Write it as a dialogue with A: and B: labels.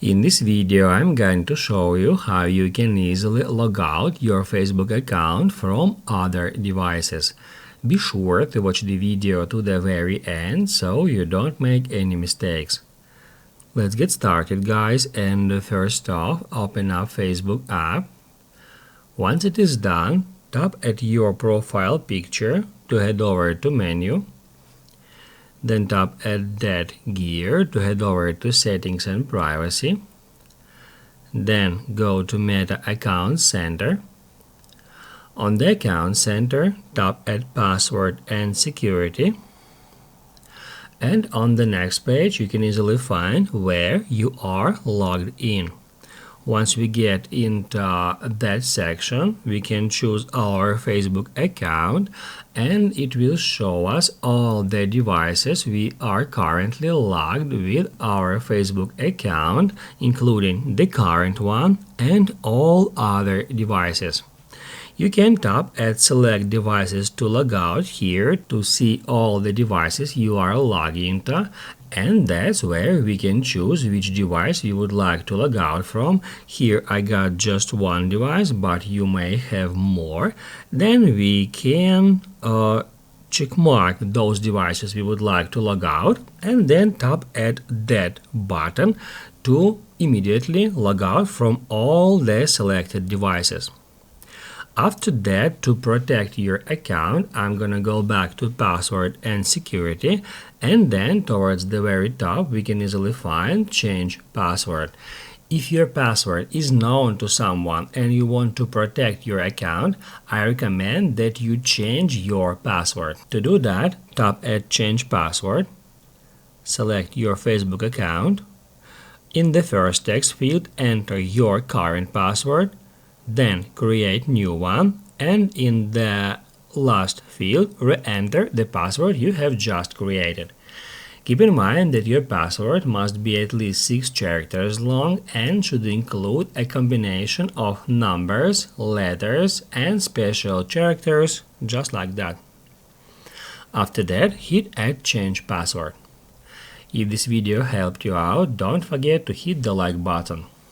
A: In this video, I'm going to show you how you can easily log out your Facebook account from other devices. Be sure to watch the video to the very end so you don't make any mistakes. Let's get started, guys, and first off, open up Facebook app. Once it is done, tap at your profile picture to head over to menu. Then tap at that gear to head over to settings and privacy. Then go to Meta Account Center. On the Account Center, tap at Password and Security. And on the next page, you can easily find where you are logged in. Once we get into that section, we can choose our Facebook account and it will show us all the devices we are currently logged with our Facebook account, including the current one and all other devices. You can tap at Select Devices to log out here to see all the devices you are logged into, and that's where we can choose which device we would like to log out from. Here I got just one device, but you may have more. Then we can check mark those devices we would like to log out and then tap at that button to immediately log out from all the selected devices. After that, to protect your account, I'm gonna go back to Password and Security, and then towards the very top we can easily find Change Password. If your password is known to someone and you want to protect your account, I recommend that you change your password. To do that, tap at Change Password, select your Facebook account. In the first text field, enter your current password, then create new one, and in the last field, re-enter the password you have just created. Keep in mind that your password must be at least 6 characters long and should include a combination of numbers, letters, and special characters, just like that. After that, hit Add Change Password. If this video helped you out, don't forget to hit the like button.